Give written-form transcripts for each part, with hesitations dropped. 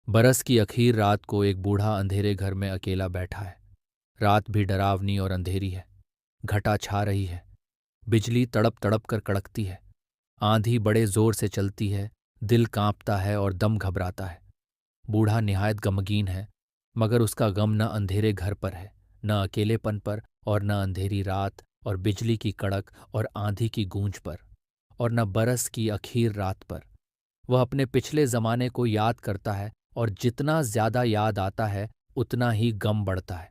बरस की आखिर रात को एक बूढ़ा अंधेरे घर में अकेला बैठा है। रात भी डरावनी और अंधेरी है। घटा छा रही है। बिजली तड़प तड़प कर कड़कती है। आंधी बड़े जोर से चलती है। दिल कांपता है और दम घबराता है। बूढ़ा निहायत गमगीन है, मगर उसका गम न अंधेरे घर पर है, न अकेलेपन पर, और न अंधेरी रात और बिजली की कड़क और आंधी की गूंज पर, और न बरस की आखिर रात पर। वह अपने पिछले जमाने को याद करता है, और जितना ज्यादा याद आता है उतना ही गम बढ़ता है।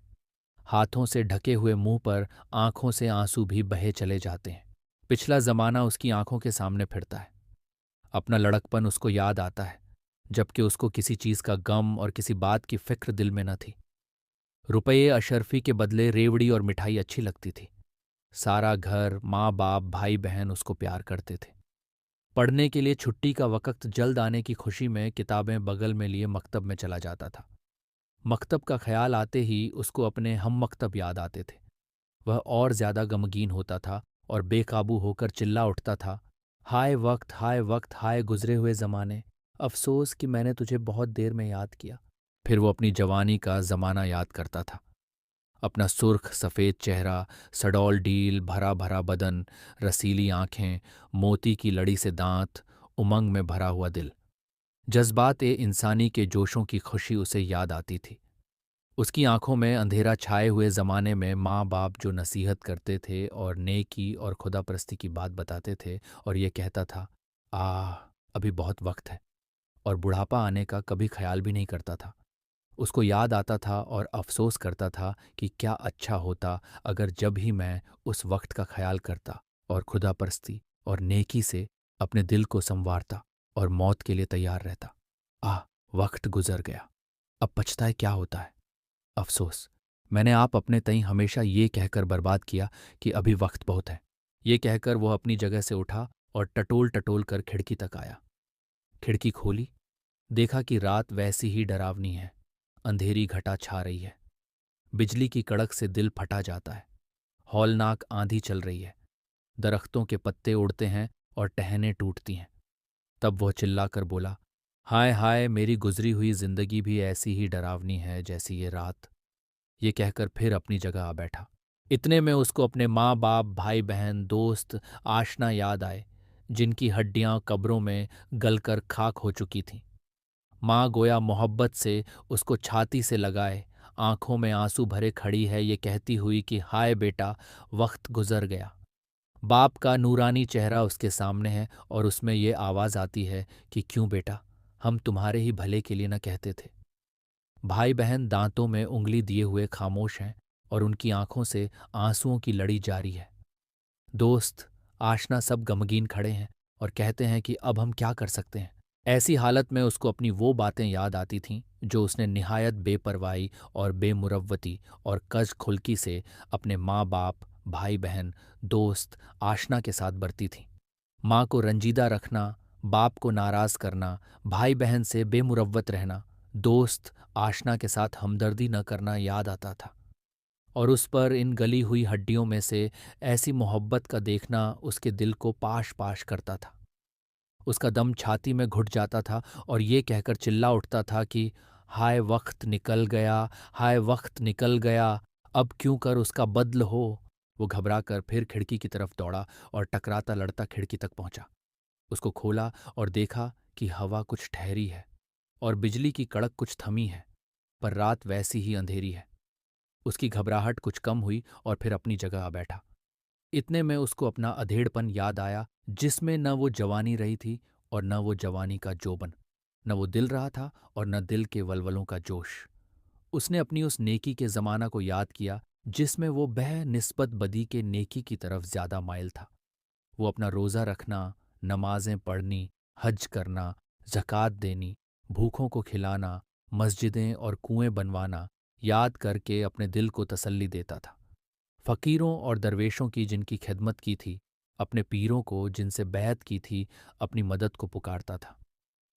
हाथों से ढके हुए मुंह पर आंखों से आंसू भी बहे चले जाते हैं। पिछला जमाना उसकी आंखों के सामने फिरता है। अपना लड़कपन उसको याद आता है, जबकि उसको किसी चीज का गम और किसी बात की फिक्र दिल में न थी। रुपये अशर्फी के बदले रेवड़ी और मिठाई अच्छी लगती थी। सारा घर, माँ बाप, भाई बहन उसको प्यार करते थे। पढ़ने के लिए छुट्टी का वक्त जल्द आने की खुशी में किताबें बगल में लिए मकतब में चला जाता था। मकतब का ख्याल आते ही उसको अपने हम मकतब याद आते थे। वह और ज्यादा गमगीन होता था और बेकाबू होकर चिल्ला उठता था, हाय वक्त, हाय वक्त, हाय गुजरे हुए जमाने, अफसोस कि मैंने तुझे बहुत देर में याद किया। फिर वो अपनी जवानी का जमाना याद करता था। अपना सुर्ख सफ़ेद चेहरा, सडौल डील, भरा भरा बदन, रसीली आंखें, मोती की लड़ी से दांत, उमंग में भरा हुआ दिल। जज्बात ए इंसानी के जोशों की खुशी उसे याद आती थी। उसकी आंखों में अंधेरा छाए हुए जमाने में माँ बाप जो नसीहत करते थे और नेकी और खुदापरस्ती की बात बताते थे, और ये कहता था, अभी बहुत वक्त है, और बुढ़ापा आने का कभी ख्याल भी नहीं करता था। उसको याद आता था और अफसोस करता था कि क्या अच्छा होता अगर जब ही मैं उस वक्त का ख्याल करता और खुदापरस्ती और नेकी से अपने दिल को संवारता और मौत के लिए तैयार रहता। वक्त गुजर गया। अब पछताए क्या होता है। अफसोस, मैंने आप अपने तई हमेशा ये कहकर बर्बाद किया कि अभी वक्त बहुत है। ये कहकर वो अपनी जगह से उठा और टटोल टटोल कर खिड़की तक आया। खिड़की खोली, देखा कि रात वैसी ही डरावनी है। अंधेरी घटा छा रही है। बिजली की कड़क से दिल फटा जाता है। हौलनाक आंधी चल रही है। दरख्तों के पत्ते उड़ते हैं और टहने टूटती हैं। तब वह चिल्लाकर बोला, हाय हाय, मेरी गुजरी हुई जिंदगी भी ऐसी ही डरावनी है जैसी ये रात। ये कहकर फिर अपनी जगह आ बैठा। इतने में उसको अपने माँ बाप, भाई बहन, दोस्त, आशना याद आए, जिनकी हड्डियां कब्रों में गलकर खाक हो चुकी थीं। माँ गोया मोहब्बत से उसको छाती से लगाए, आंखों में आंसू भरे खड़ी है, ये कहती हुई कि हाय बेटा, वक्त गुजर गया। बाप का नूरानी चेहरा उसके सामने है और उसमें ये आवाज आती है कि क्यों बेटा, हम तुम्हारे ही भले के लिए न कहते थे। भाई बहन दांतों में उंगली दिए हुए खामोश हैं और उनकी आंखों से आंसुओं की लड़ी जारी है। दोस्त, आशना सब गमगीन खड़े हैं और कहते हैं कि अब हम क्या कर सकते हैं। ऐसी हालत में उसको अपनी वो बातें याद आती थीं जो उसने निहायत बेपरवाही और बेमुरव्वती और कज खुल्की से अपने माँ बाप, भाई बहन, दोस्त, आशना के साथ बरती थीं। माँ को रंजीदा रखना, बाप को नाराज करना, भाई बहन से बेमुरव्वत रहना, दोस्त आशना के साथ हमदर्दी न करना याद आता था। और उस पर इन गली हुई हड्डियों में से ऐसी मोहब्बत का देखना उसके दिल को पाश पाश करता था। उसका दम छाती में घुट जाता था और ये कहकर चिल्ला उठता था कि हाय वक्त निकल गया, हाय वक्त निकल गया, अब क्यों कर उसका बदल हो। वो घबरा कर फिर खिड़की की तरफ दौड़ा और टकराता लड़ता खिड़की तक पहुंचा। उसको खोला और देखा कि हवा कुछ ठहरी है और बिजली की कड़क कुछ थमी है, पर रात वैसी ही अंधेरी है। उसकी घबराहट कुछ कम हुई और फिर अपनी जगह आ बैठा। इतने में उसको अपना अधेड़पन याद आया, जिसमें न वो जवानी रही थी और न वो जवानी का जोबन, न वो दिल रहा था और न दिल के वलवलों का जोश। उसने अपनी उस नेकी के जमाना को याद किया जिसमें वो बह निस्बत बदी के नेकी की तरफ ज्यादा माइल था। वो अपना रोज़ा रखना, नमाजें पढ़नी, हज करना, ज़कात देनी, भूखों को खिलाना, मस्जिदें और कुएं बनवाना याद करके अपने दिल को तसल्ली देता था। फ़कीरों और दरवेशों की जिनकी खिदमत की थी, अपने पीरों को जिनसे बैत की थी, अपनी मदद को पुकारता था।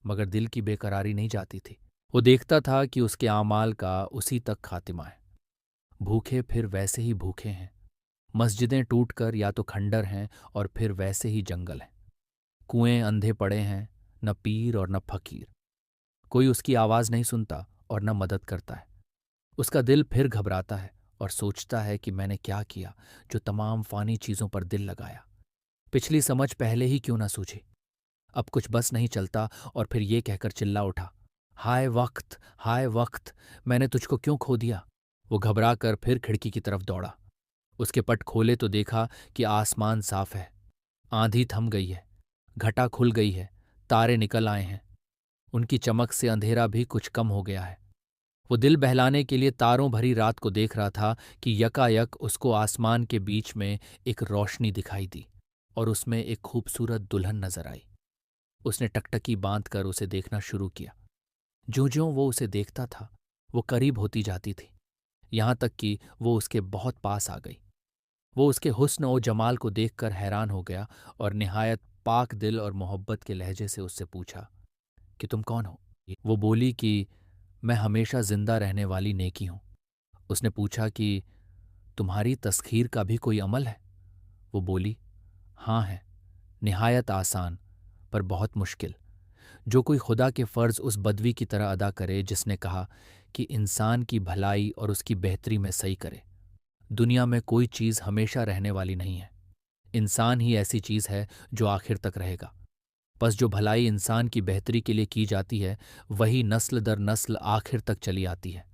मगर दिल की बेकरारी नहीं जाती थी। वो देखता था कि उसके आमाल का उसी तक खातिमा है। भूखे फिर वैसे ही भूखे हैं। मस्जिदें टूटकर या तो खंडर हैं और फिर वैसे ही जंगल हैं। कुएं अंधे पड़े हैं, न पीर और न फकीर। कोई उसकी आवाज़ नहीं सुनता और न मदद करता है। उसका दिल फिर घबराता है और सोचता है कि मैंने क्या किया जो तमाम फ़ानी चीज़ों पर दिल लगाया। पिछली समझ पहले ही क्यों ना सूझी। अब कुछ बस नहीं चलता और फिर ये कहकर चिल्ला उठा, हाय वक्त, हाय वक्त, मैंने तुझको क्यों खो दिया। वो घबरा कर फिर खिड़की की तरफ दौड़ा। उसके पट खोले तो देखा कि आसमान साफ है, आंधी थम गई है, घटा खुल गई है, तारे निकल आए हैं। उनकी चमक से अंधेरा भी कुछ कम हो गया है। वो दिल बहलाने के लिए तारों भरी रात को देख रहा था कि यकायक उसको आसमान के बीच में एक रोशनी दिखाई दी और उसमें एक खूबसूरत दुल्हन नजर आई। उसने टकटकी बांधकर उसे देखना शुरू किया। ज्यों-ज्यों वो उसे देखता था, वो करीब होती जाती थी, यहां तक कि वो उसके बहुत पास आ गई। वो उसके हुस्न और जमाल को देखकर हैरान हो गया और निहायत पाक दिल और मोहब्बत के लहजे से उससे पूछा कि तुम कौन हो। वो बोली कि मैं हमेशा जिंदा रहने वाली नेकी हूं। उसने पूछा कि तुम्हारी तस्खीर का भी कोई अमल है। वो बोली, हाँ है, निहायत आसान पर बहुत मुश्किल। जो कोई खुदा के फर्ज उस बदवी की तरह अदा करे जिसने कहा कि इंसान की भलाई और उसकी बेहतरी में सही करे। दुनिया में कोई चीज़ हमेशा रहने वाली नहीं है। इंसान ही ऐसी चीज़ है जो आखिर तक रहेगा। बस जो भलाई इंसान की बेहतरी के लिए की जाती है वही नस्ल दर नस्ल आखिर तक चली आती है।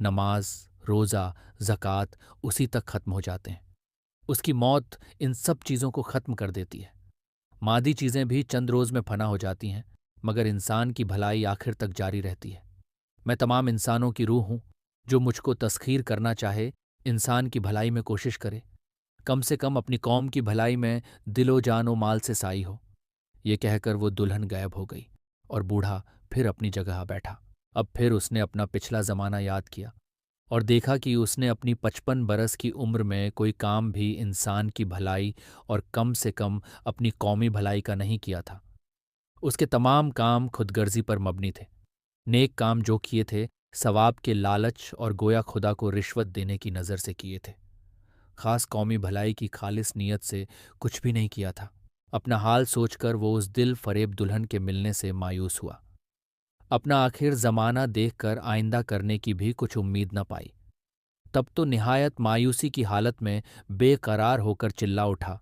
नमाज, रोज़ा, ज़कात उसी तक खत्म हो जाते हैं। उसकी मौत इन सब चीज़ों को खत्म कर देती है। मादी चीज़ें भी चंद रोज़ में फना हो जाती हैं, मगर इंसान की भलाई आखिर तक जारी रहती है। मैं तमाम इंसानों की रूह हूँ। जो मुझको तस्खीर करना चाहे, इंसान की भलाई में कोशिश करे, कम से कम अपनी कौम की भलाई में दिलो जानो माल से साई हो। ये कहकर वो दुल्हन गायब हो गई और बूढ़ा फिर अपनी जगह बैठा। अब फिर उसने अपना पिछला जमाना याद किया और देखा कि उसने अपनी 55 बरस की उम्र में कोई काम भी इंसान की भलाई और कम से कम अपनी कौमी भलाई का नहीं किया था। उसके तमाम काम खुदगर्जी पर मबनी थे। नेक काम जो किए थे, सवाब के लालच और गोया खुदा को रिश्वत देने की नज़र से किए थे। खास कौमी भलाई की खालिस नीयत से कुछ भी नहीं किया था। अपना हाल सोचकर वो उस दिल फरेब दुल्हन के मिलने से मायूस हुआ। अपना आखिर जमाना देखकर आइंदा करने की भी कुछ उम्मीद न पाई। तब तो निहायत मायूसी की हालत में बेकरार होकर चिल्ला उठा,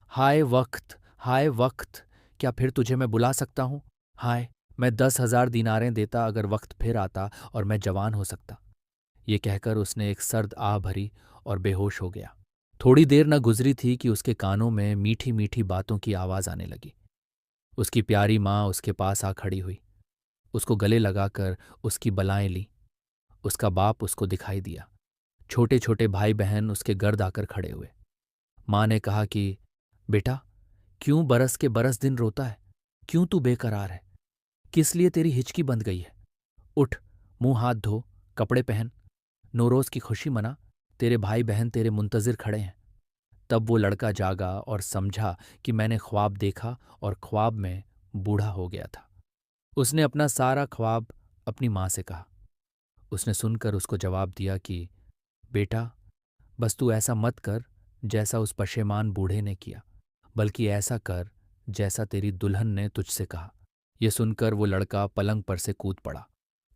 हाय वक्त, हाय वक्त, क्या फिर तुझे मैं बुला सकता हूँ। हाय, मैं 10,000 दीनारें देता अगर वक्त फिर आता और मैं जवान हो सकता। ये कहकर उसने एक सर्द आह भरी और बेहोश हो गया। थोड़ी देर न गुजरी थी कि उसके कानों में मीठी मीठी बातों की आवाज आने लगी। उसकी प्यारी माँ उसके पास आ खड़ी हुई, उसको गले लगाकर उसकी बलाएं ली। उसका बाप उसको दिखाई दिया। छोटे छोटे भाई बहन उसके गर्द आकर खड़े हुए। माँ ने कहा कि बेटा, क्यों बरस के बरस दिन रोता है? क्यों तू बेकरार है? किस लिए तेरी हिचकी बंध गई है? उठ, मुंह हाथ धो, कपड़े पहन, नौरोज की खुशी मना। तेरे भाई बहन तेरे मुंतजिर खड़े हैं। तब वो लड़का जागा और समझा कि मैंने ख्वाब देखा और ख्वाब में बूढ़ा हो गया था। उसने अपना सारा ख्वाब अपनी माँ से कहा। उसने सुनकर उसको जवाब दिया कि बेटा, बस तू ऐसा मत कर जैसा उस पशेमान बूढ़े ने किया, बल्कि ऐसा कर जैसा तेरी दुल्हन ने तुझसे कहा। यह सुनकर वो लड़का पलंग पर से कूद पड़ा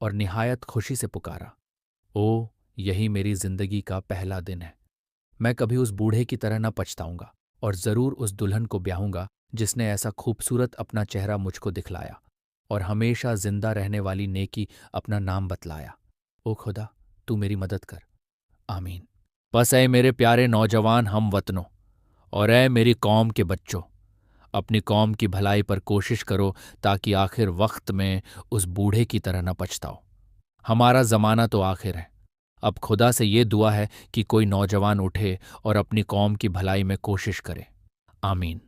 और निहायत खुशी से पुकारा, ओ, यही मेरी जिंदगी का पहला दिन है। मैं कभी उस बूढ़े की तरह न पछताऊंगा और जरूर उस दुल्हन को ब्याहूंगा जिसने ऐसा खूबसूरत अपना चेहरा मुझको दिखलाया और हमेशा जिंदा रहने वाली नेकी अपना नाम बतलाया। ओ खुदा, तू मेरी मदद कर। आमीन। बस ऐ मेरे प्यारे नौजवान हम वतनों और ऐ मेरी कौम के बच्चों, अपनी कौम की भलाई पर कोशिश करो ताकि आखिर वक्त में उस बूढ़े की तरह न पछताओ। हमारा जमाना तो आखिर है। अब खुदा से ये दुआ है कि कोई नौजवान उठे और अपनी कौम की भलाई में कोशिश करे। आमीन।